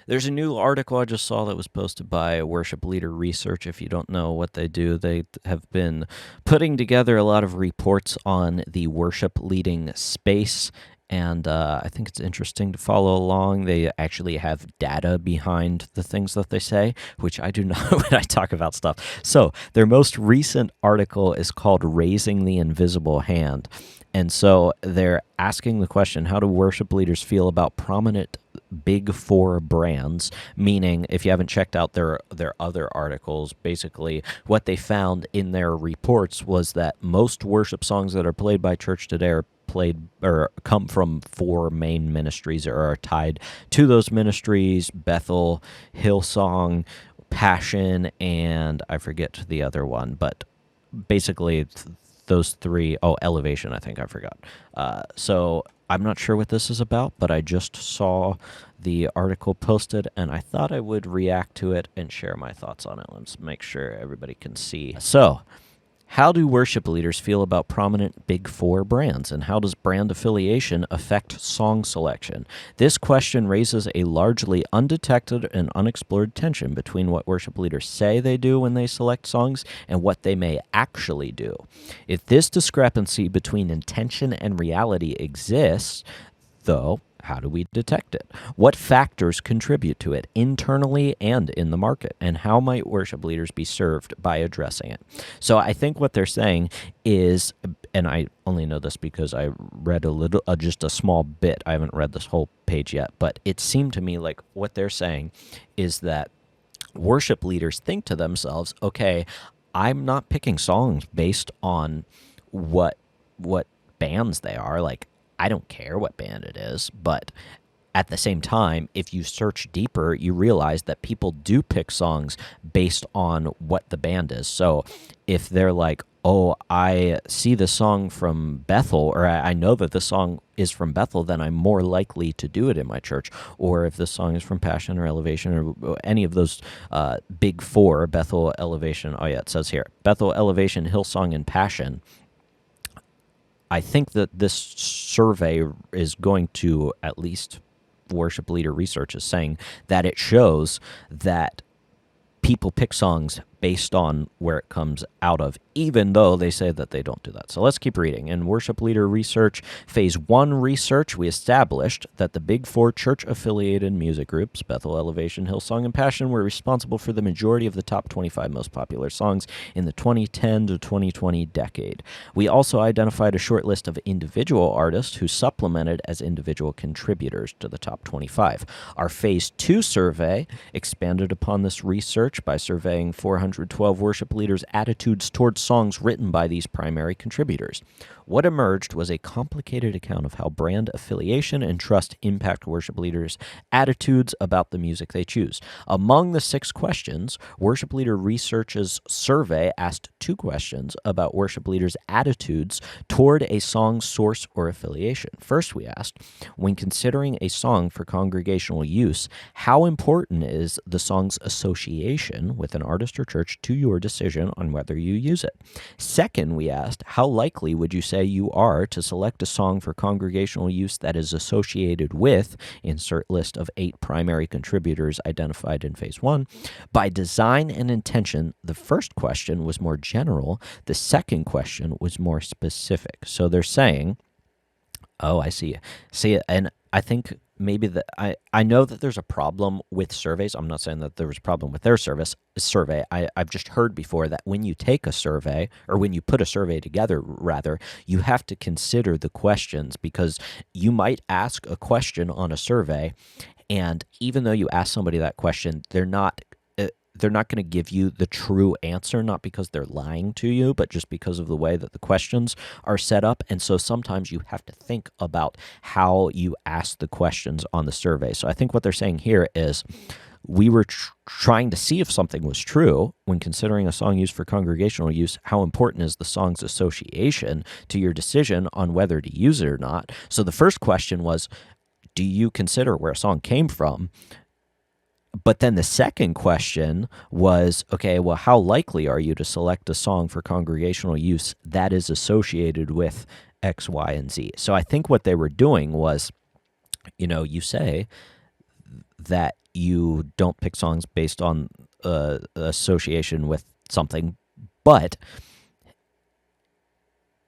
There's a new article I just saw that was posted by Worship Leader Research. If you don't know what they do, they have been putting together a lot of reports on the worship leading space. And I think it's interesting to follow along. They actually have data behind the things that they say, which I do not when I talk about stuff. So, their most recent article is called Raising the Invisible Hand. And so they're asking the question, how do worship leaders feel about prominent big four brands? Meaning, if you haven't checked out their other articles, basically what they found in their reports was that most worship songs that are played by church today are played or come from four main ministries or are tied to those ministries: Bethel, Hillsong, Passion, and I forget the other one, but basically those three. Oh, Elevation, I think I forgot. So I'm not sure what this is about, but I just saw the article posted, and I thought I would react to it and share my thoughts on it. Let's make sure everybody can see. So, how do worship leaders feel about prominent Big Four brands, and how does brand affiliation affect song selection? This question raises a largely undetected and unexplored tension between what worship leaders say they do when they select songs and what they may actually do. If this discrepancy between intention and reality exists, though, how do we detect it? What factors contribute to it internally and in the market? And how might worship leaders be served by addressing it? So I think what they're saying is, and I only know this because I read a little, just a small bit. I haven't read this whole page yet, but it seemed to me like what they're saying is that worship leaders think to themselves, okay, I'm not picking songs based on what bands they are. Like, I don't care what band it is, but at the same time, if you search deeper, you realize that people do pick songs based on what the band is. So if they're like, oh, I see the song from Bethel, or I know that the song is from Bethel, then I'm more likely to do it in my church. Or if the song is from Passion or Elevation or any of those big four, Bethel, Elevation, oh yeah, it says here, Bethel, Elevation, Hillsong, and Passion, I think that this survey is going to, at least worship leader research is saying, that it shows that people pick songs based on where it comes out of, even though they say that they don't do that. So let's keep reading. In worship leader research, phase 1 research, we established that the big four church-affiliated music groups, Bethel, Elevation, Hillsong, and Passion, were responsible for the majority of the top 25 most popular songs in the 2010 to 2020 decade. We also identified a short list of individual artists who supplemented as individual contributors to the top 25. Our phase 2 survey expanded upon this research by surveying 412 worship leaders' attitudes towards songs written by these primary contributors. What emerged was a complicated account of how brand affiliation and trust impact worship leaders' attitudes about the music they choose. Among the 6 questions, Worship Leader Research's survey asked 2 questions about worship leaders' attitudes toward a song's source or affiliation. First, we asked, when considering a song for congregational use, how important is the song's association with an artist or church to your decision on whether you use it? Second, we asked, how likely would you say you are to select a song for congregational use that is associated with, insert list of 8 primary contributors identified in phase 1. By design and intention, the first question was more general, the second question was more specific. So they're saying, oh, I see. And I think maybe I know that there's a problem with surveys. I'm not saying that there was a problem with their survey. I've just heard before that when you take a survey, or when you put a survey together, rather, you have to consider the questions, because you might ask a question on a survey, and even though you ask somebody that question, they're not going to give you the true answer, not because they're lying to you, but just because of the way that the questions are set up. And so sometimes you have to think about how you ask the questions on the survey. So I think what they're saying here is we were trying to see if something was true when considering a song used for congregational use. How important is the song's association to your decision on whether to use it or not? So the first question was, do you consider where a song came from? But then the second question was, okay, well, how likely are you to select a song for congregational use that is associated with X, Y, and Z? So I think what they were doing was, you say that you don't pick songs based on association with something, but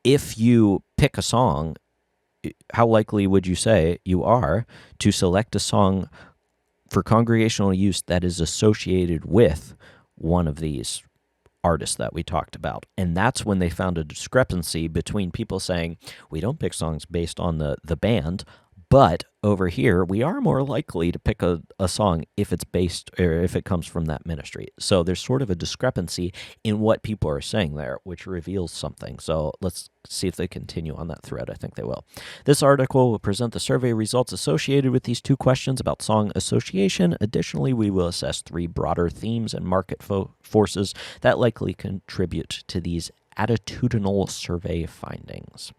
if you pick a song, how likely would you say you are to select a song for congregational use that is associated with one of these artists that we talked about? And that's when they found a discrepancy between people saying, we don't pick songs based on the band, but over here, we are more likely to pick a song if it's based or if it comes from that ministry. So there's sort of a discrepancy in what people are saying there, which reveals something. So let's see if they continue on that thread. I think they will. This article will present the survey results associated with these two questions about song association. Additionally, we will assess three broader themes and market forces that likely contribute to these attitudinal survey findings.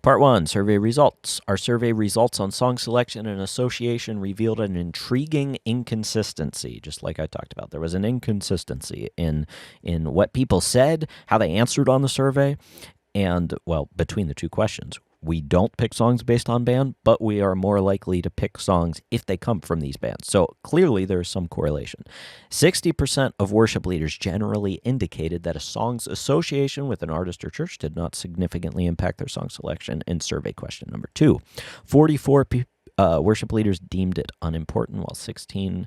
Part 1, survey results. Our survey results on song selection and association revealed an intriguing inconsistency, just like I talked about. There was an inconsistency in what people said, how they answered on the survey, and, well, between the two questions. We don't pick songs based on band, but we are more likely to pick songs if they come from these bands. So clearly there's some correlation. 60% of worship leaders generally indicated that a song's association with an artist or church did not significantly impact their song selection in survey question number 2. 44 worship leaders deemed it unimportant, while 16%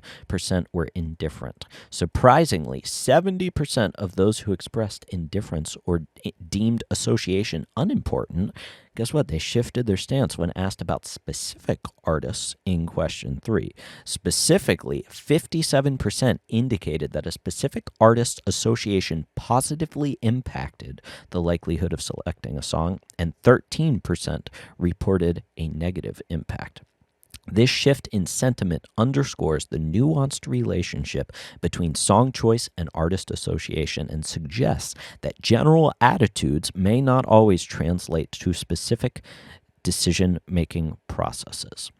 were indifferent. Surprisingly, 70% of those who expressed indifference or deemed association unimportant, guess what? They shifted their stance when asked about specific artists in question 3. Specifically, 57% indicated that a specific artist's association positively impacted the likelihood of selecting a song, and 13% reported a negative impact. This shift in sentiment underscores the nuanced relationship between song choice and artist association and suggests that general attitudes may not always translate to specific decision-making processes.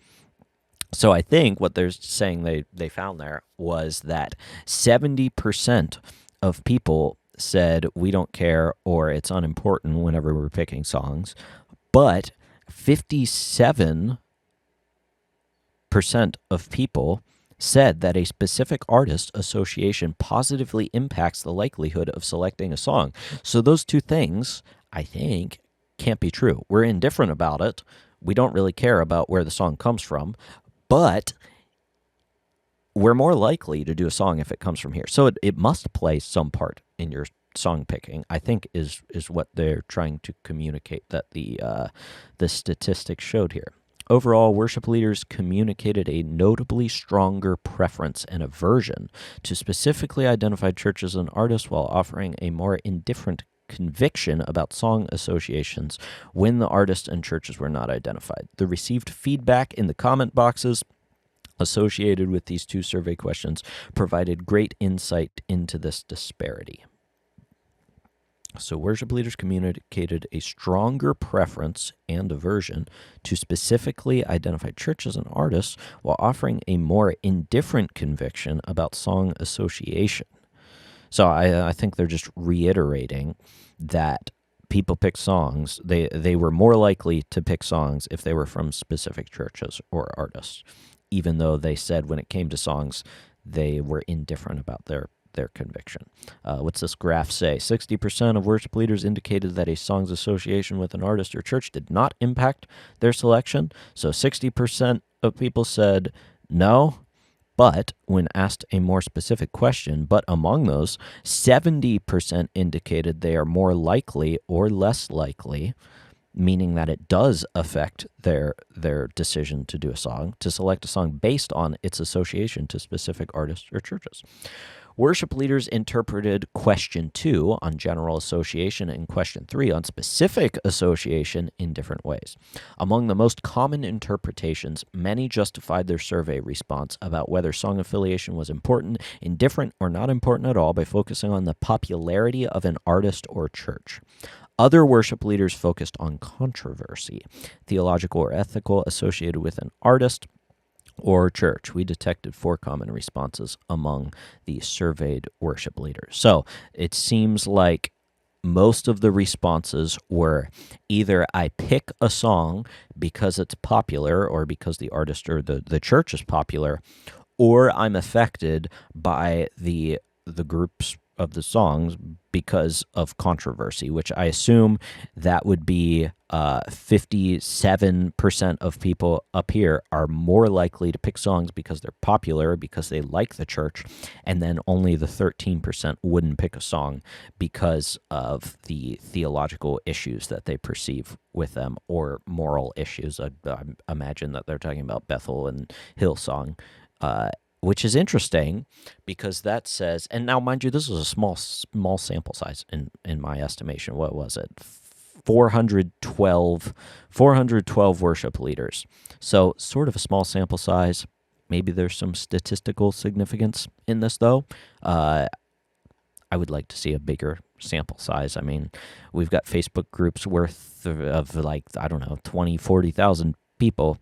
So I think what they're saying they found there was that 70% of people said we don't care or it's unimportant whenever we're picking songs, but 57% of people said that a specific artist association positively impacts the likelihood of selecting a song. So those two things, I think, can't be true. We're indifferent about it. We don't really care about where the song comes from, but we're more likely to do a song if it comes from here. So it must play some part in your song picking, I think, is what they're trying to communicate that the statistics showed here. Overall, worship leaders communicated a notably stronger preference and aversion to specifically identified churches and artists while offering a more indifferent conviction about song associations when the artists and churches were not identified. The received feedback in the comment boxes associated with these two survey questions provided great insight into this disparity. So worship leaders communicated a stronger preference and aversion to specifically identified churches and artists while offering a more indifferent conviction about song association. So I think they're just reiterating that people pick songs. They were more likely to pick songs if they were from specific churches or artists, even though they said when it came to songs, they were indifferent about their conviction. What's this graph say? 60% of worship leaders indicated that a song's association with an artist or church did not impact their selection. So 60% of people said no, but when asked a more specific question, but among those, 70% indicated they are more likely or less likely, meaning that it does affect their decision to do a song, to select a song based on its association to specific artists or churches. Worship leaders interpreted question 2 on general association and question 3 on specific association in different ways. Among the most common interpretations, many justified their survey response about whether song affiliation was important, indifferent, or not important at all by focusing on the popularity of an artist or church. Other worship leaders focused on controversy, theological or ethical, associated with an artist or church. We detected 4 common responses among the surveyed worship leaders. So it seems like most of the responses were either I pick a song because it's popular or because the artist or the church is popular, or I'm affected by the groups of the songs because of controversy, which I assume that would be 57% of people up here are more likely to pick songs because they're popular, because they like the church, and then only the 13% wouldn't pick a song because of the theological issues that they perceive with them or moral issues. I imagine that they're talking about Bethel and Hillsong, which is interesting because that says, and now mind you, this is a small sample size in my estimation. What was it? 412 worship leaders. So sort of a small sample size. Maybe there's some statistical significance in this, though. I would like to see a bigger sample size. I mean, we've got Facebook groups worth of like, I don't know, 20, 40,000 people.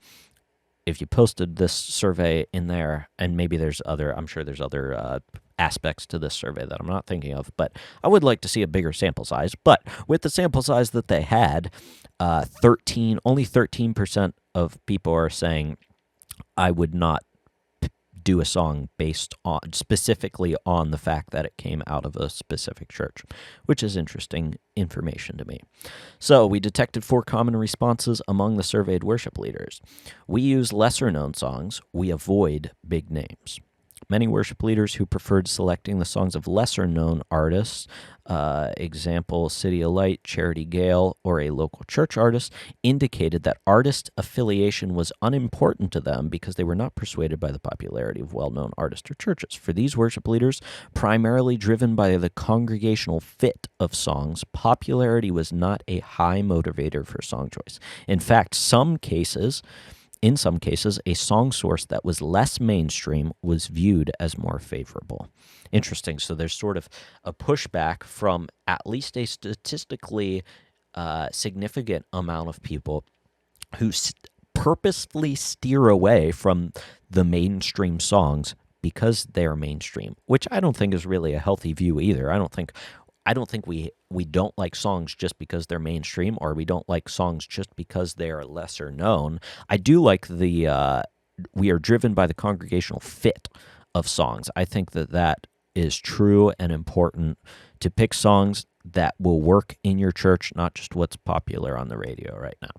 If you posted this survey in there, and maybe I'm sure there's other aspects to this survey that I'm not thinking of, but I would like to see a bigger sample size. But with the sample size that they had, only 13% of people are saying I would not do a song based on specifically on the fact that it came out of a specific church, which is interesting information to me. So we detected 4 common responses among the surveyed worship leaders. We use lesser-known songs. We avoid big names. Many worship leaders who preferred selecting the songs of lesser-known artists, example City of Light, Charity Gale, or a local church artist, indicated that artist affiliation was unimportant to them because they were not persuaded by the popularity of well-known artists or churches. For these worship leaders, primarily driven by the congregational fit of songs, popularity was not a high motivator for song choice. In fact, in some cases, a song source that was less mainstream was viewed as more favorable. Interesting. So there's sort of a pushback from at least a statistically significant amount of people who purposefully steer away from the mainstream songs because they're mainstream, which I don't think is really a healthy view either. I don't think we don't like songs just because they're mainstream, or we don't like songs just because they are lesser known. I do like we are driven by the congregational fit of songs. I think that is true and important to pick songs that will work in your church, not just what's popular on the radio right now.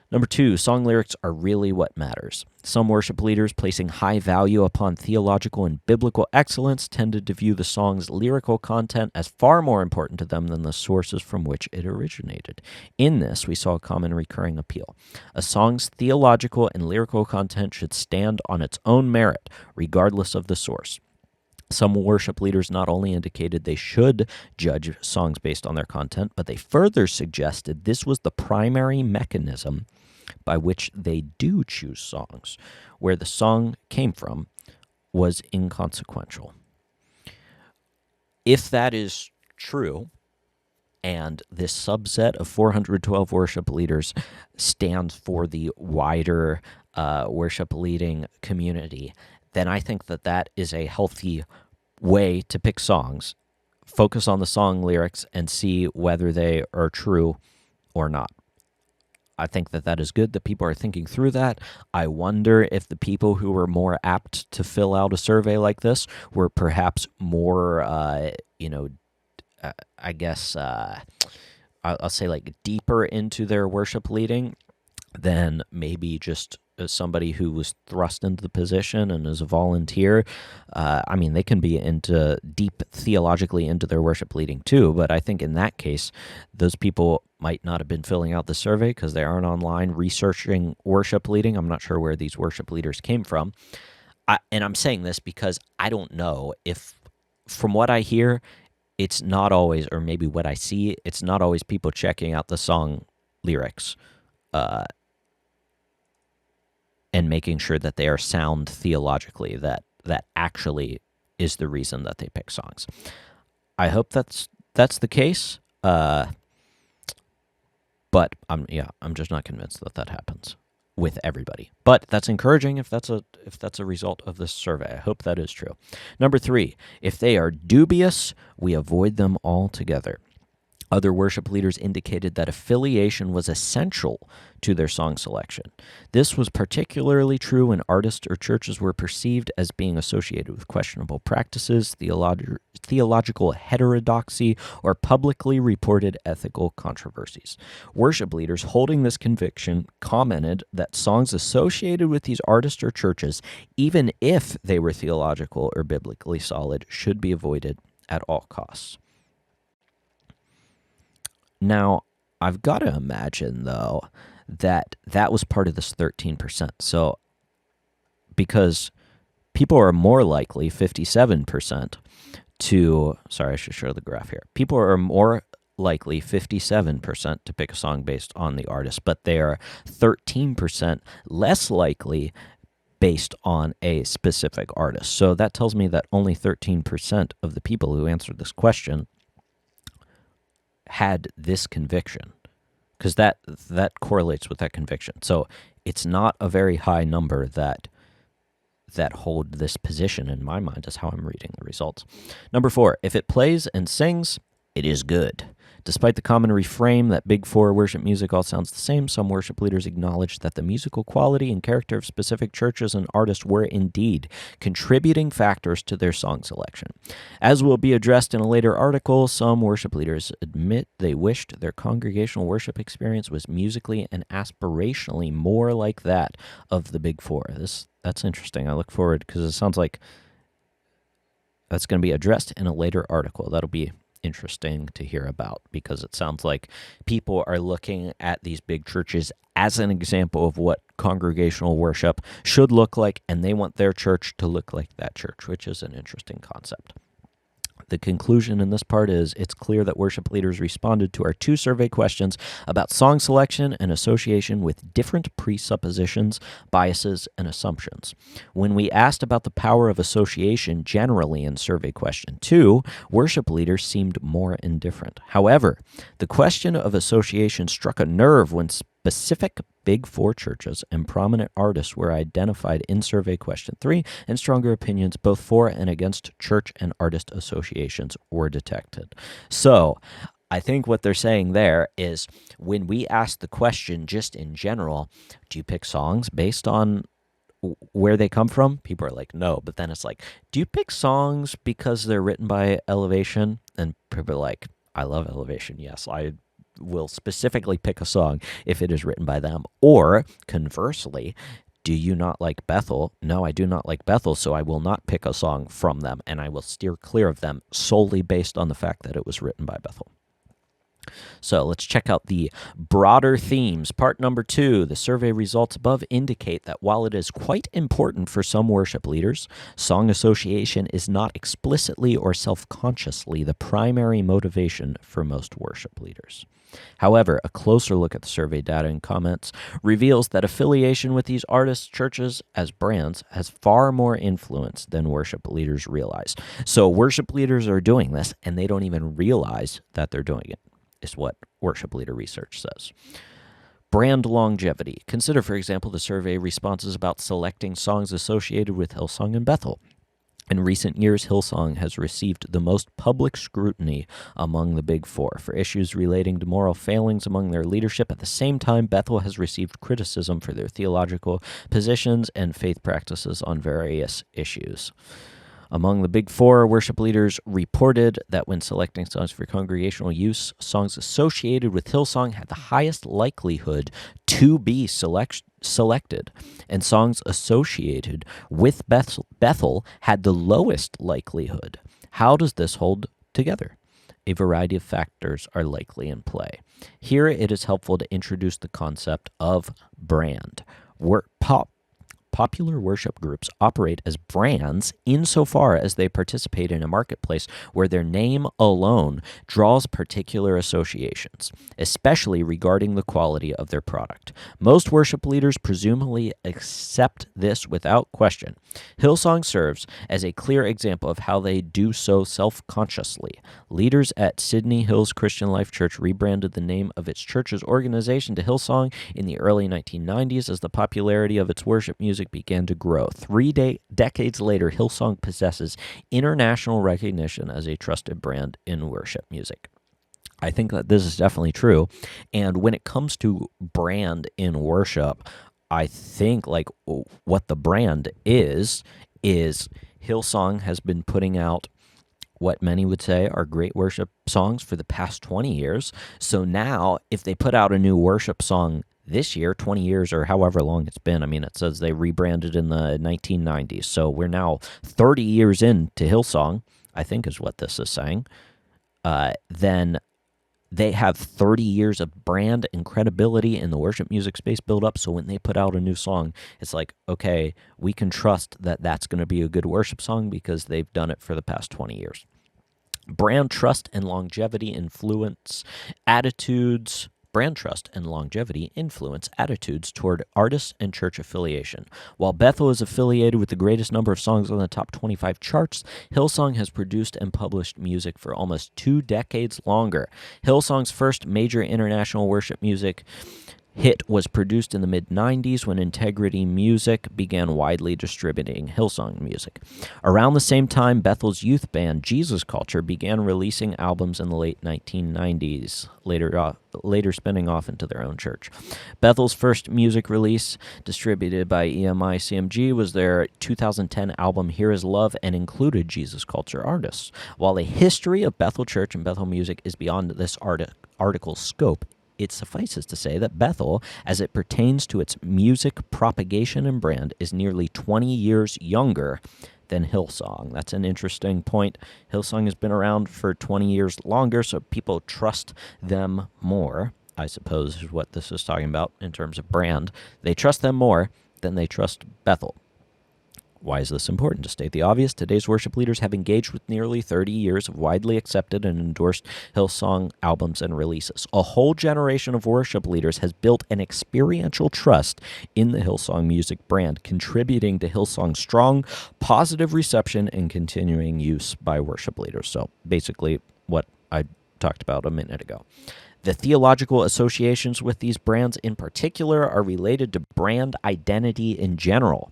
Number 2, song lyrics are really what matters. Some worship leaders placing high value upon theological and biblical excellence tended to view the song's lyrical content as far more important to them than the sources from which it originated. In this, we saw a common recurring appeal. A song's theological and lyrical content should stand on its own merit, regardless of the source. Some worship leaders not only indicated they should judge songs based on their content, but they further suggested this was the primary mechanism by which they do choose songs. Where the song came from was inconsequential. If that is true, and this subset of 412 worship leaders stands for the wider worship leading community, then I think that is a healthy way to pick songs. Focus on the song lyrics and see whether they are true or not. I think that is good that people are thinking through that. I wonder if the people who were more apt to fill out a survey like this were perhaps more, I guess I'll say like deeper into their worship leading than maybe just somebody who was thrust into the position and is a volunteer. I mean, they can be deep theologically into their worship leading too, but I think in that case, those people might not have been filling out the survey because they aren't online researching worship leading. I'm not sure where these worship leaders came from. And I'm saying this because I don't know if, from what I hear, it's not always, or maybe what I see, it's not always people checking out the song lyrics and making sure that they are sound theologically, that actually is the reason that they pick songs. I hope that's the case, but I'm just not convinced that happens with everybody. But that's encouraging if that's a result of this survey. I hope that is true. Number 3, if they are dubious, we avoid them altogether. Other worship leaders indicated that affiliation was essential to their song selection. This was particularly true when artists or churches were perceived as being associated with questionable practices, theological heterodoxy, or publicly reported ethical controversies. Worship leaders holding this conviction commented that songs associated with these artists or churches, even if they were theological or biblically solid, should be avoided at all costs. Now, I've got to imagine, though, that that was part of this 13%. So, because people are more likely, 57%, sorry, I should show the graph here. People are more likely 57% to pick a song based on the artist, but they are 13% less likely based on a specific artist. So that tells me that only 13% of the people who answered this question had this conviction, because that correlates with that conviction. So it's not a very high number that hold this position in my mind, is how I'm reading the results. Number 4, if it plays and sings, it is good. Despite the common refrain that Big Four worship music all sounds the same, some worship leaders acknowledged that the musical quality and character of specific churches and artists were indeed contributing factors to their song selection. As will be addressed in a later article, some worship leaders admit they wished their congregational worship experience was musically and aspirationally more like that of the Big Four. That's interesting. I look forward, because it sounds like that's going to be addressed in a later article. That'll be interesting to hear about, because it sounds like people are looking at these big churches as an example of what congregational worship should look like, and they want their church to look like that church, which is an interesting concept. The conclusion in this part is it's clear that worship leaders responded to our 2 survey questions about song selection and association with different presuppositions, biases, and assumptions. When we asked about the power of association generally in survey question 2, worship leaders seemed more indifferent. However, the question of association struck a nerve when specific Big Four churches and prominent artists were identified in survey question 3, and stronger opinions both for and against church and artist associations were detected. So I think what they're saying there is, when we ask the question just in general, do you pick songs based on where they come from? People are like, no. But then it's like, do you pick songs because they're written by Elevation? And people are like, I love Elevation. Yes, I will specifically pick a song if it is written by them. Or conversely, do you not like Bethel? No, I do not like Bethel, so I will not pick a song from them, and I will steer clear of them solely based on the fact that it was written by Bethel. So let's check out the broader themes. Part number 2, the survey results above indicate that while it is quite important for some worship leaders, song association is not explicitly or self-consciously the primary motivation for most worship leaders. However, a closer look at the survey data and comments reveals that affiliation with these artists, churches, as brands has far more influence than worship leaders realize. So worship leaders are doing this, and they don't even realize that they're doing it, is what worship leader research says. Brand longevity. Consider, for example, the survey responses about selecting songs associated with Hillsong and Bethel. In recent years, Hillsong has received the most public scrutiny among the Big Four for issues relating to moral failings among their leadership. At the same time, Bethel has received criticism for their theological positions and faith practices on various issues. Among the Big Four, worship leaders reported that when selecting songs for congregational use, songs associated with Hillsong had the highest likelihood to be selected, and songs associated with Bethel had the lowest likelihood. How does this hold together? A variety of factors are likely in play. Here it is helpful to introduce the concept of brand. Popular worship groups operate as brands insofar as they participate in a marketplace where their name alone draws particular associations, especially regarding the quality of their product. Most worship leaders presumably accept this without question. Hillsong serves as a clear example of how they do so self-consciously. Leaders at Sydney Hills Christian Life Church rebranded the name of its church's organization to Hillsong in the early 1990s as the popularity of its worship music began to grow. 3 decades later, Hillsong possesses international recognition as a trusted brand in worship music. I think that this is definitely true. And when it comes to brand in worship, I think like what the brand is Hillsong has been putting out what many would say are great worship songs for the past 20 years. So now, if they put out a new worship song this year, 20 years or however long it's been, I mean, it says they rebranded in the 1990s. So we're now 30 years into Hillsong, I think is what this is saying. Then they have 30 years of brand and credibility in the worship music space built up. So when they put out a new song, it's like, okay, we can trust that that's going to be a good worship song because they've done it for the past 20 years. Brand trust and longevity influence attitudes. Brand trust and longevity influence attitudes toward artists and church affiliation. While Bethel is affiliated with the greatest number of songs on the top 25 charts, Hillsong has produced and published music for almost 2 decades longer. Hillsong's first major international worship music hit was produced in the mid-90s when Integrity Music began widely distributing Hillsong music. Around the same time, Bethel's youth band, Jesus Culture, began releasing albums in the late 1990s, later spinning off into their own church. Bethel's first music release, distributed by EMI CMG, was their 2010 album Here Is Love and included Jesus Culture artists. While the history of Bethel Church and Bethel music is beyond this article's scope, it suffices to say that Bethel, as it pertains to its music propagation and brand, is nearly 20 years younger than Hillsong. That's an interesting point. Hillsong has been around for 20 years longer, so people trust them more, I suppose is what this is talking about in terms of brand. They trust them more than they trust Bethel. Why is this important? To state the obvious, today's worship leaders have engaged with nearly 30 years of widely accepted and endorsed Hillsong albums and releases. A whole generation of worship leaders has built an experiential trust in the Hillsong music brand, contributing to Hillsong's strong, positive reception and continuing use by worship leaders. So basically what I talked about a minute ago. The theological associations with these brands in particular are related to brand identity in general.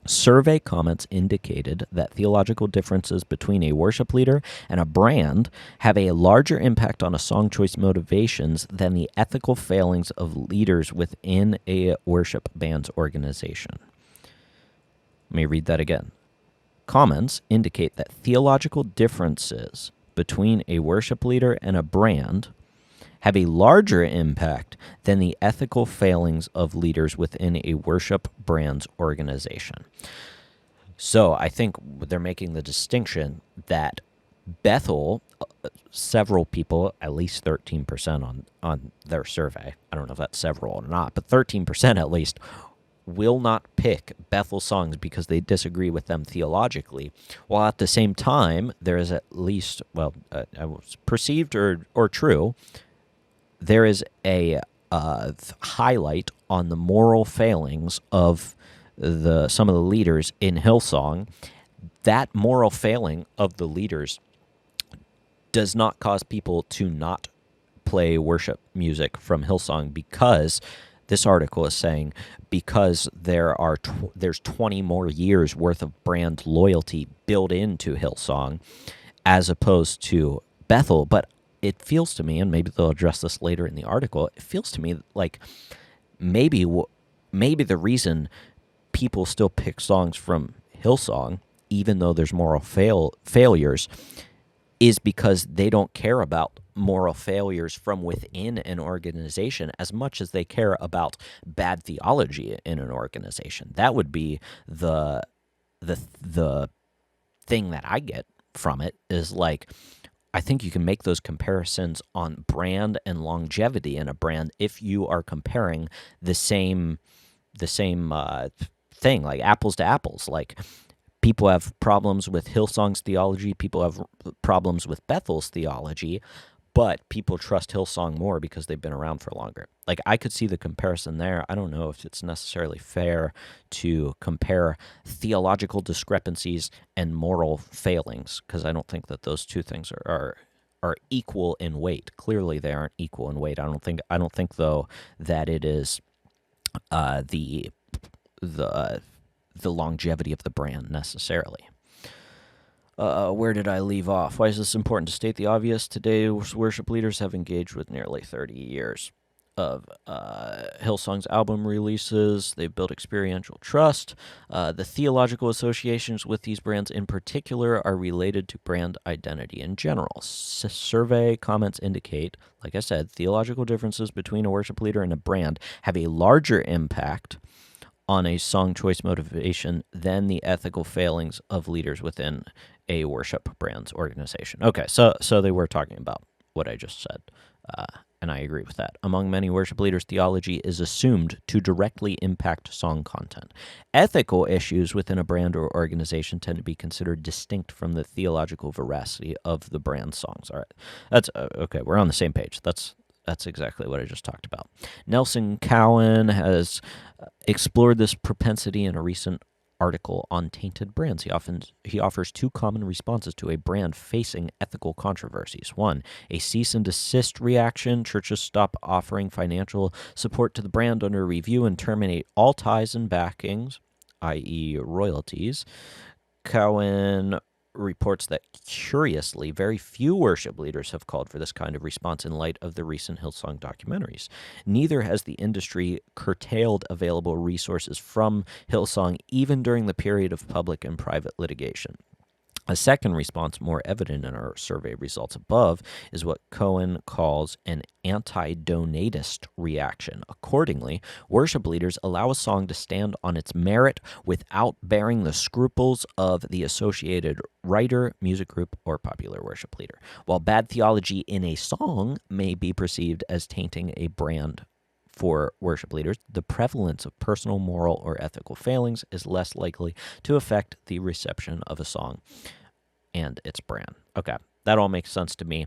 Survey comments indicated that theological differences between a worship leader and a brand have a larger impact on a song choice motivations than the ethical failings of leaders within a worship band's organization. Let me read that again. Comments indicate that theological differences between a worship leader and a brand have a larger impact than the ethical failings of leaders within a worship brand's organization. So I think they're making the distinction that Bethel, several people, at least 13% on their survey, I don't know if that's several or not, but 13% at least, will not pick Bethel songs because they disagree with them theologically, while at the same time, there is at least, perceived or true, there is a highlight on the moral failings of some of the leaders in Hillsong. That moral failing of the leaders does not cause people to not play worship music from Hillsong, because this article is saying because there's 20 more years worth of brand loyalty built into Hillsong as opposed to Bethel. But it feels to me, and maybe they'll address this later in the article, it feels to me like maybe the reason people still pick songs from Hillsong, even though there's moral failures, is because they don't care about moral failures from within an organization as much as they care about bad theology in an organization. That would be the thing that I get from it, is like, I think you can make those comparisons on brand and longevity in a brand if you are comparing the same thing, like apples to apples. Like, people have problems with Hillsong's theology, people have problems with Bethel's theology, but people trust Hillsong more because they've been around for longer. Like, I could see the comparison there. I don't know if it's necessarily fair to compare theological discrepancies and moral failings, because I don't think that those two things are equal in weight. Clearly, they aren't equal in weight. I don't think though that it is the longevity of the brand necessarily. Where did I leave off? Why is this important to state the obvious? Today's worship leaders have engaged with nearly 30 years of Hillsong's album releases. They've built experiential trust. The theological associations with these brands in particular are related to brand identity in general. Survey comments indicate, like I said, theological differences between a worship leader and a brand have a larger impact on a song choice motivation than the ethical failings of leaders within a worship brand's organization. Okay, so they were talking about what I just said, and I agree with that. Among many worship leaders, theology is assumed to directly impact song content. Ethical issues within a brand or organization tend to be considered distinct from the theological veracity of the brand's songs. All right, that's okay. We're on the same page. That's exactly what I just talked about. Nelson Cowan has explored this propensity in a recent article on tainted brands. He offers two common responses to a brand facing ethical controversies. One, a cease and desist reaction. Churches stop offering financial support to the brand under review and terminate all ties and backings, i.e., royalties. Cowan reports that, curiously, very few worship leaders have called for this kind of response in light of the recent Hillsong documentaries. Neither has the industry curtailed available resources from Hillsong, even during the period of public and private litigation. A second response, more evident in our survey results above, is what Cohen calls an anti-donatist reaction. Accordingly, worship leaders allow a song to stand on its merit without bearing the scruples of the associated writer, music group, or popular worship leader. While bad theology in a song may be perceived as tainting a brand for worship leaders, the prevalence of personal, moral, or ethical failings is less likely to affect the reception of a song and its brand. Okay, that all makes sense to me.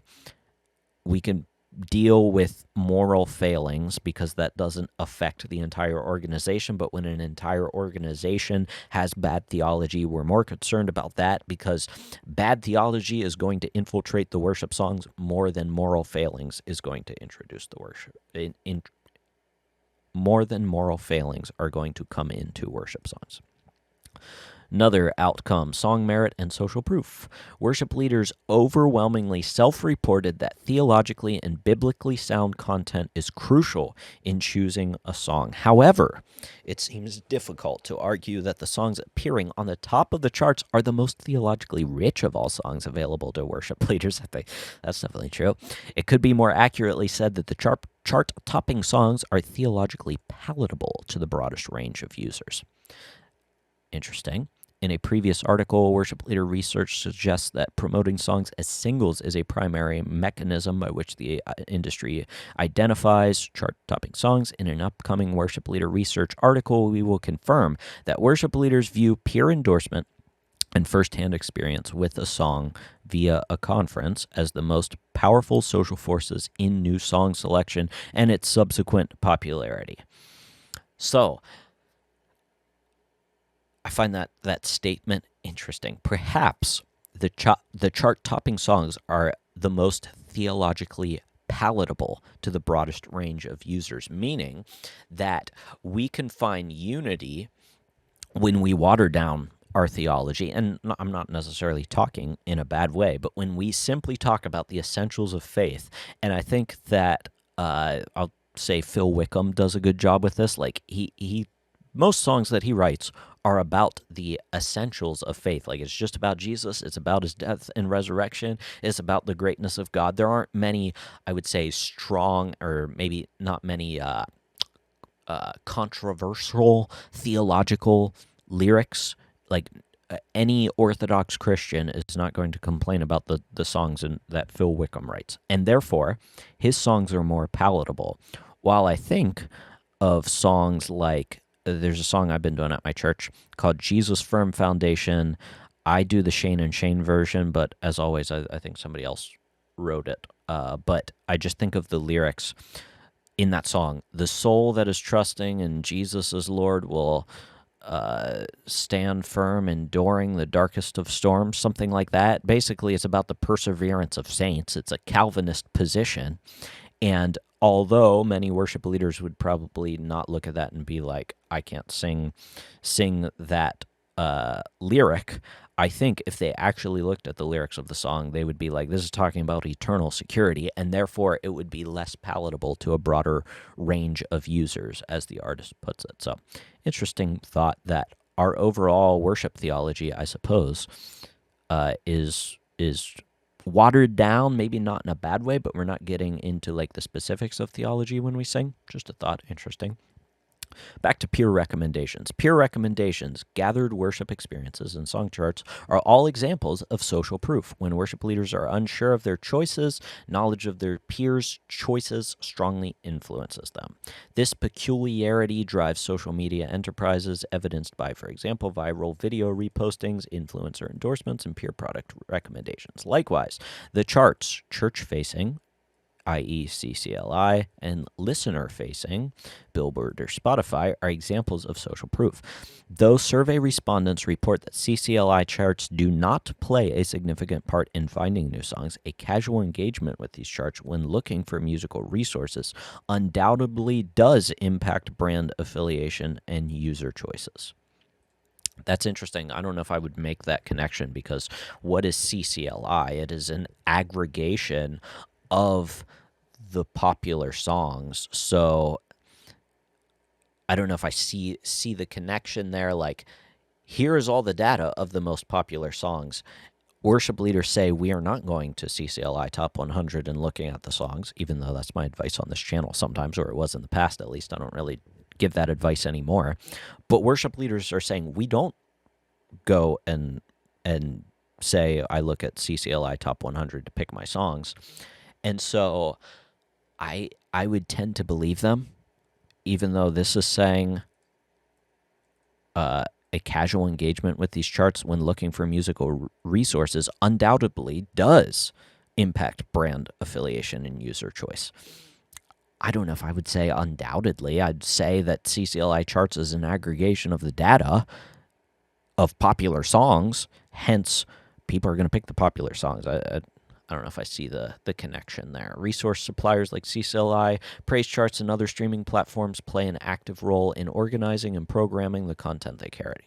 We can deal with moral failings because that doesn't affect the entire organization, but when an entire organization has bad theology, we're more concerned about that because bad theology is going to infiltrate the worship songs more than moral failings is going to introduce the worship. More than moral failings are going to come into worship songs. Another outcome, song merit and social proof. Worship leaders overwhelmingly self-reported that theologically and biblically sound content is crucial in choosing a song. However, it seems difficult to argue that the songs appearing on the top of the charts are the most theologically rich of all songs available to worship leaders. I think that's definitely true. It could be more accurately said that the chart-topping songs are theologically palatable to the broadest range of users. Interesting. In a previous article, worship leader research suggests that promoting songs as singles is a primary mechanism by which the industry identifies chart-topping songs. In an upcoming worship leader research article, we will confirm that worship leaders view peer endorsement and firsthand experience with a song via a conference as the most powerful social forces in new song selection and its subsequent popularity. So, I find that statement interesting. Perhaps the chart-topping songs are the most theologically palatable to the broadest range of users, meaning that we can find unity when we water down our theology, and I'm not necessarily talking in a bad way, but when we simply talk about the essentials of faith, and I think that I'll say Phil Wickham does a good job with this. Like he most songs that he writes are about the essentials of faith. Like, it's just about Jesus. It's about his death and resurrection. It's about the greatness of God. There aren't many, I would say, strong or maybe not many controversial theological lyrics. Like, any Orthodox Christian is not going to complain about the songs that Phil Wickham writes. And therefore, his songs are more palatable. While I think of songs like, there's a song I've been doing at my church called Jesus Firm Foundation. I do the Shane and Shane version, but as always, I think somebody else wrote it. But I just think of the lyrics in that song. The soul that is trusting in Jesus as Lord will stand firm, enduring the darkest of storms, something like that. Basically, it's about the perseverance of saints. It's a Calvinist position. And although many worship leaders would probably not look at that and be like, I can't sing that lyric, I think if they actually looked at the lyrics of the song, they would be like, this is talking about eternal security, and therefore it would be less palatable to a broader range of users, as the artist puts it. So, interesting thought that our overall worship theology, I suppose, is watered down, maybe not in a bad way, but we're not getting into like the specifics of theology when we sing. Just a thought, interesting. Back to peer recommendations. Peer recommendations, gathered worship experiences, and song charts are all examples of social proof. When worship leaders are unsure of their choices, knowledge of their peers' choices strongly influences them. This peculiarity drives social media enterprises, evidenced by, for example, viral video repostings, influencer endorsements, and peer product recommendations. Likewise, the charts, church-facing, i.e. CCLI, and listener-facing, Billboard or Spotify, are examples of social proof. Though survey respondents report that CCLI charts do not play a significant part in finding new songs, a casual engagement with these charts when looking for musical resources undoubtedly does impact brand affiliation and user choices. That's interesting. I don't know if I would make that connection, because what is CCLI? It is an aggregation of the popular songs. So I don't know if I see the connection there. Like, here is all the data of the most popular songs. Worship leaders say we are not going to CCLI Top 100 and looking at the songs, even though that's my advice on this channel sometimes, or it was in the past at least. I don't really give that advice anymore. But worship leaders are saying we don't go and say I look at CCLI Top 100 to pick my songs. And so I would tend to believe them, even though this is saying a casual engagement with these charts when looking for musical resources undoubtedly does impact brand affiliation and user choice. I don't know if I would say undoubtedly. I'd say that CCLI charts is an aggregation of the data of popular songs, hence people are going to pick the popular songs. I don't know if I see the connection there. Resource suppliers like CCLI, praise charts, and other streaming platforms play an active role in organizing and programming the content they carry.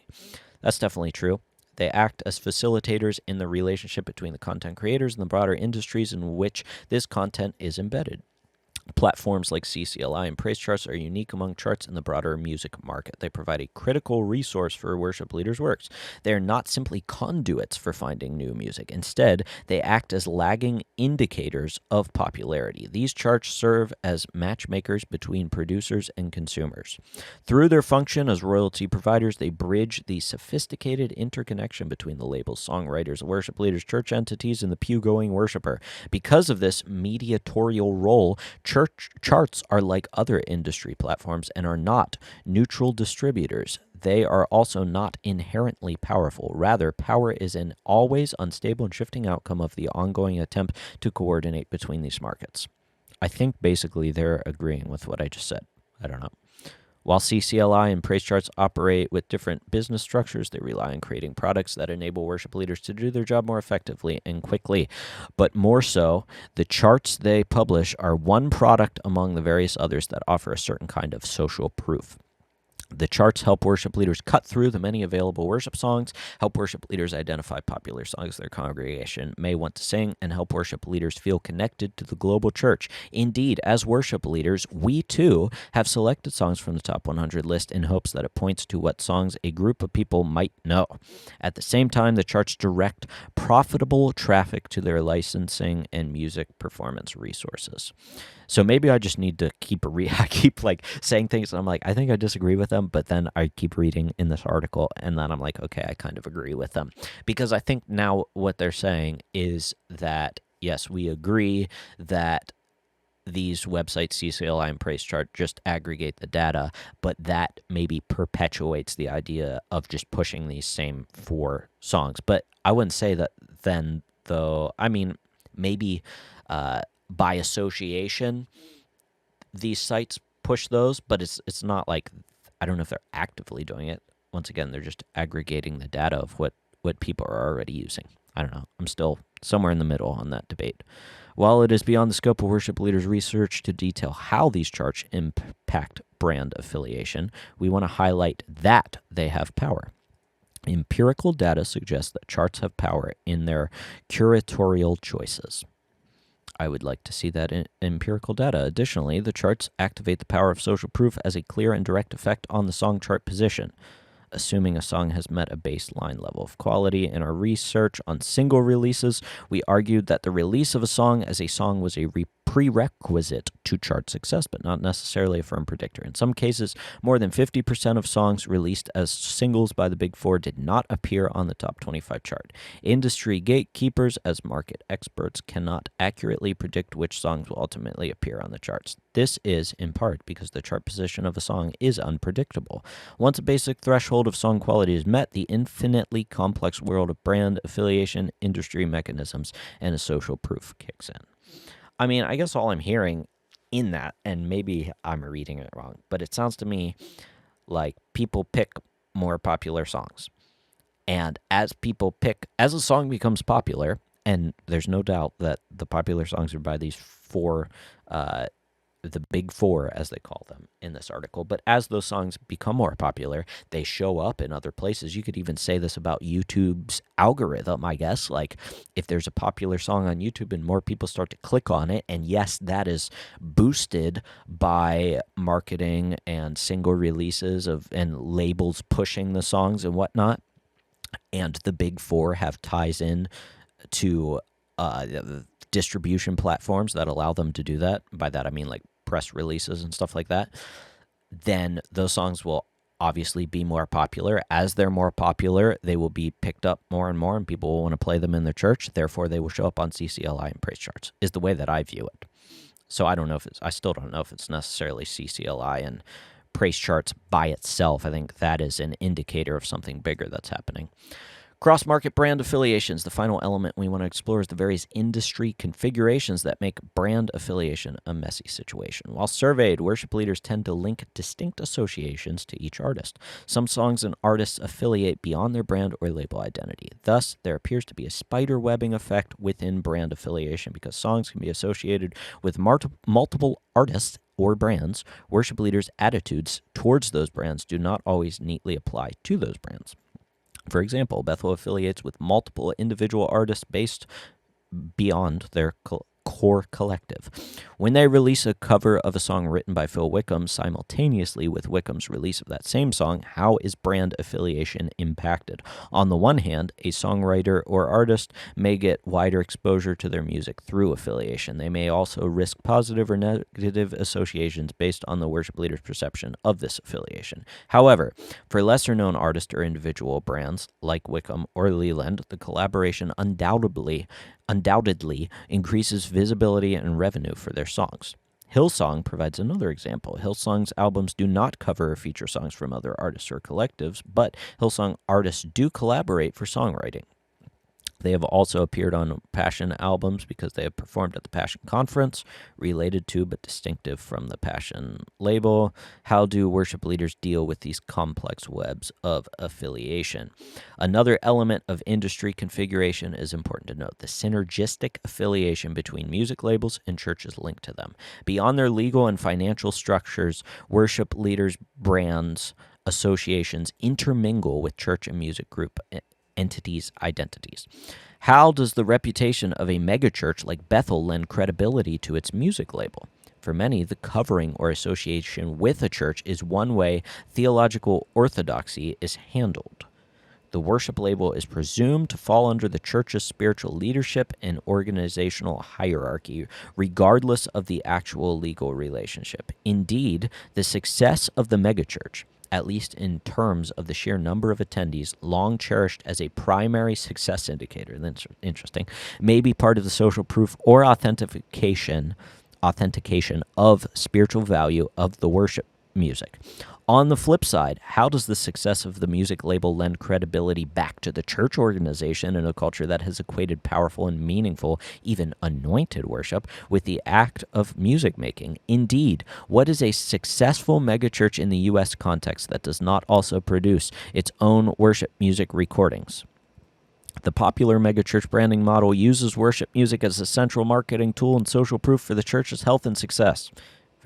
That's definitely true. They act as facilitators in the relationship between the content creators and the broader industries in which this content is embedded. Platforms like CCLI and praise charts are unique among charts in the broader music market. They provide a critical resource for worship leaders' works. They are not simply conduits for finding new music. Instead, they act as lagging indicators of popularity. These charts serve as matchmakers between producers and consumers. Through their function as royalty providers, they bridge the sophisticated interconnection between the labels, songwriters, worship leaders, church entities, and the pew-going worshiper. Because of this mediatorial role, church charts are like other industry platforms and are not neutral distributors. They are also not inherently powerful. Rather, power is an always unstable and shifting outcome of the ongoing attempt to coordinate between these markets. I think basically they're agreeing with what I just said. I don't know. While CCLI and praise charts operate with different business structures, they rely on creating products that enable worship leaders to do their job more effectively and quickly. But more so, the charts they publish are one product among the various others that offer a certain kind of social proof. The charts help worship leaders cut through the many available worship songs, help worship leaders identify popular songs their congregation may want to sing, and help worship leaders feel connected to the global church. Indeed, as worship leaders, we too have selected songs from the top 100 list in hopes that it points to what songs a group of people might know. At the same time, the charts direct profitable traffic to their licensing and music performance resources. So maybe I just need to I keep like saying things and I'm like, I think I disagree with them, but then I keep reading in this article and then I'm like, okay, I kind of agree with them. Because I think now what they're saying is that, yes, we agree that these websites, CCLI and Praise Chart, just aggregate the data, but that maybe perpetuates the idea of just pushing these same four songs. But I wouldn't say that then, though. I mean, maybe by association, these sites push those, but it's not like, I don't know if they're actively doing it. Once again, they're just aggregating the data of what people are already using. I don't know. I'm still somewhere in the middle on that debate. While it is beyond the scope of worship leaders' research to detail how these charts impact brand affiliation, we want to highlight that they have power. Empirical data suggests that charts have power in their curatorial choices. I would like to see that in empirical data. Additionally, the charts activate the power of social proof as a clear and direct effect on the song chart position. Assuming a song has met a baseline level of quality. In our research on single releases, we argued that the release of a song as a song was a prerequisite to chart success, but not necessarily a firm predictor. In some cases, more than 50% of songs released as singles by the Big Four did not appear on the top 25 chart. Industry gatekeepers, as market experts, cannot accurately predict which songs will ultimately appear on the charts. This is, in part, because the chart position of a song is unpredictable. Once a basic threshold of song quality is met, the infinitely complex world of brand, affiliation, industry mechanisms, and a social proof kicks in. I mean, I guess all I'm hearing in that, and maybe I'm reading it wrong, but it sounds to me like people pick more popular songs. And as a song becomes popular, and there's no doubt that the popular songs are by these four the Big Four, as they call them in this article. But as those songs become more popular, they show up in other places. You could even say this about YouTube's algorithm, I guess. Like, if there's a popular song on YouTube and more people start to click on it, and yes, that is boosted by marketing and single releases and labels pushing the songs and whatnot, and the Big Four have ties in to distribution platforms that allow them to do that. By that, I mean like press releases and stuff like that. Then those songs will obviously be more popular. As they're more popular, they will be picked up more and more, and people will want to play them in their church. Therefore, they will show up on CCLI and praise charts, is the way that I view it. So I still don't know if it's necessarily CCLI and praise charts by itself. I think that is an indicator of something bigger that's happening. Cross-market brand affiliations. The final element we want to explore is the various industry configurations that make brand affiliation a messy situation. While surveyed, worship leaders tend to link distinct associations to each artist. Some songs and artists affiliate beyond their brand or label identity. Thus, there appears to be a spider webbing effect within brand affiliation because songs can be associated with multiple artists or brands. Worship leaders' attitudes towards those brands do not always neatly apply to those brands. For example, Bethel affiliates with multiple individual artists based beyond their core collective. When they release a cover of a song written by Phil Wickham simultaneously with Wickham's release of that same song, how is brand affiliation impacted? On the one hand, a songwriter or artist may get wider exposure to their music through affiliation. They may also risk positive or negative associations based on the worship leader's perception of this affiliation. However, for lesser-known artists or individual brands like Wickham or Leland, the collaboration undoubtedly increases visibility and revenue for their songs. Hillsong provides another example. Hillsong's albums do not cover or feature songs from other artists or collectives, but Hillsong artists do collaborate for songwriting. They have also appeared on Passion albums because they have performed at the Passion Conference, related to but distinctive from the Passion label. How do worship leaders deal with these complex webs of affiliation? Another element of industry configuration is important to note: the synergistic affiliation between music labels and churches linked to them. Beyond their legal and financial structures, worship leaders' brands, associations intermingle with church and music group entities' identities. How does the reputation of a megachurch like Bethel lend credibility to its music label? For many, the covering or association with a church is one way theological orthodoxy is handled. The worship label is presumed to fall under the church's spiritual leadership and organizational hierarchy, regardless of the actual legal relationship. Indeed, the success of the megachurch, at least in terms of the sheer number of attendees, long cherished as a primary success indicator, that's interesting, may be part of the social proof or authentication of spiritual value of the worship music. On the flip side, how does the success of the music label lend credibility back to the church organization in a culture that has equated powerful and meaningful, even anointed worship with the act of music making? Indeed, what is a successful megachurch in the U.S. context that does not also produce its own worship music recordings? The popular megachurch branding model uses worship music as a central marketing tool and social proof for the church's health and success.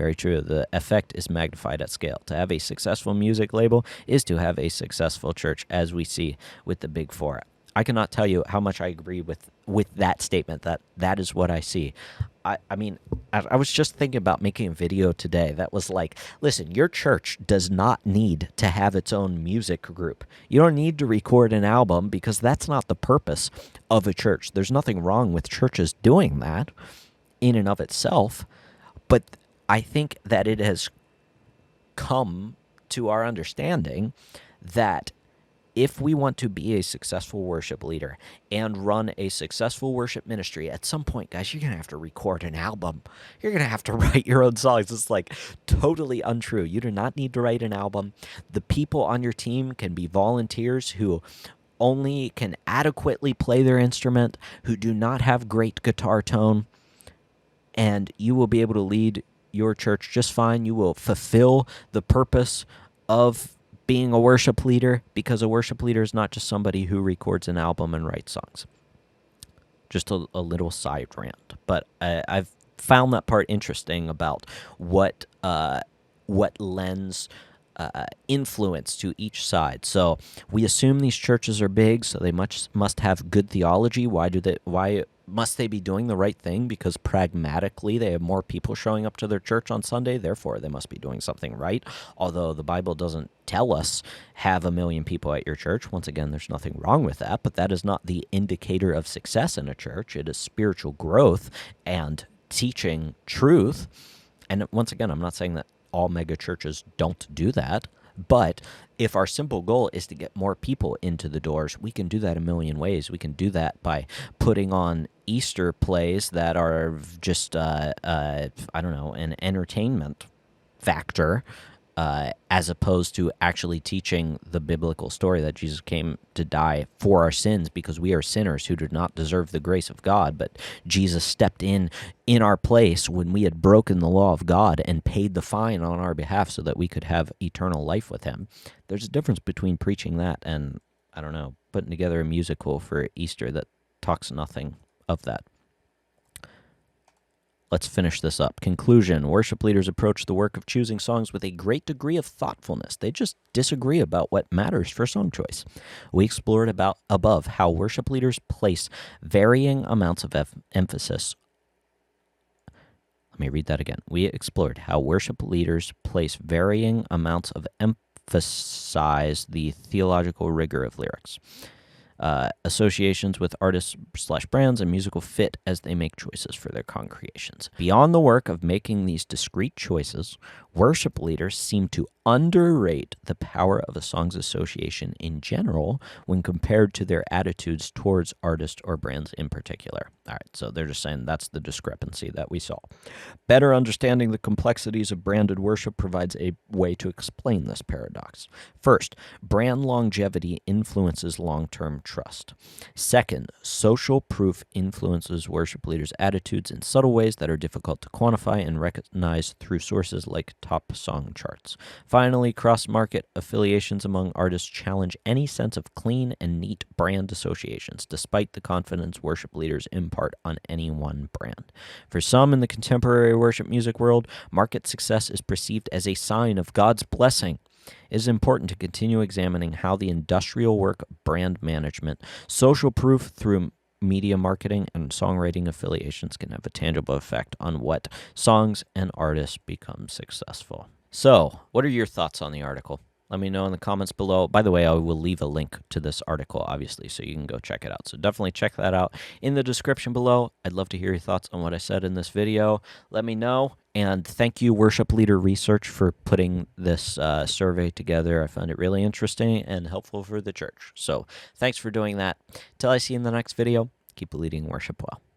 Very true. The effect is magnified at scale. To have a successful music label is to have a successful church, as we see with the Big Four. I cannot tell you how much I agree with that statement. That is what I see. I mean, I was just thinking about making a video today that was like, listen, your church does not need to have its own music group. You don't need to record an album because that's not the purpose of a church. There's nothing wrong with churches doing that in and of itself, but I think that it has come to our understanding that if we want to be a successful worship leader and run a successful worship ministry, at some point, guys, you're going to have to record an album. You're going to have to write your own songs. It's like totally untrue. You do not need to write an album. The people on your team can be volunteers who only can adequately play their instrument, who do not have great guitar tone, and you will be able to lead your church just fine. You will fulfill the purpose of being a worship leader, because a worship leader is not just somebody who records an album and writes songs. Just a little side rant, but I've found that part interesting about what lends influence to each side. So we assume these churches are big, so they must have good theology. Why must they be doing the right thing? Because pragmatically, they have more people showing up to their church on Sunday. Therefore, they must be doing something right. Although the Bible doesn't tell us have 1 million people at your church. Once again, there's nothing wrong with that, but that is not the indicator of success in a church. It is spiritual growth and teaching truth. And once again, I'm not saying that all mega churches don't do that, but if our simple goal is to get more people into the doors, we can do that a million ways. We can do that by putting on Easter plays that are just, I don't know, an entertainment factor, as opposed to actually teaching the biblical story that Jesus came to die for our sins because we are sinners who did not deserve the grace of God, but Jesus stepped in our place when we had broken the law of God and paid the fine on our behalf so that we could have eternal life with him. There's a difference between preaching that and, I don't know, putting together a musical for Easter that talks nothing of that. Let's finish this up. Conclusion. Worship leaders approach the work of choosing songs with a great degree of thoughtfulness. They just disagree about what matters for song choice. We explored above how worship leaders place varying amounts of emphasis. Let me read that again. We explored how worship leaders place varying amounts of emphasize the theological rigor of lyrics. Associations with artists/brands and musical fit as they make choices for their congregations. Beyond the work of making these discrete choices, worship leaders seem to underrate the power of a song's association in general when compared to their attitudes towards artists or brands in particular. All right, so they're just saying that's the discrepancy that we saw. Better understanding the complexities of branded worship provides a way to explain this paradox. First, brand longevity influences long-term trust. Second, social proof influences worship leaders' attitudes in subtle ways that are difficult to quantify and recognize through sources like top song charts. Finally, cross-market affiliations among artists challenge any sense of clean and neat brand associations, despite the confidence worship leaders impart on any one brand. For some in the contemporary worship music world, market success is perceived as a sign of God's blessing. It is important to continue examining how the industrial work of brand management, social proof through media marketing, and songwriting affiliations can have a tangible effect on what songs and artists become successful. So, what are your thoughts on the article? Let me know in the comments below. By the way, I will leave a link to this article, obviously, so you can go check it out. So definitely check that out in the description below. I'd love to hear your thoughts on what I said in this video. Let me know. And thank you, Worship Leader Research, for putting this survey together. I found it really interesting and helpful for the church. So thanks for doing that. Till I see you in the next video, keep leading worship well.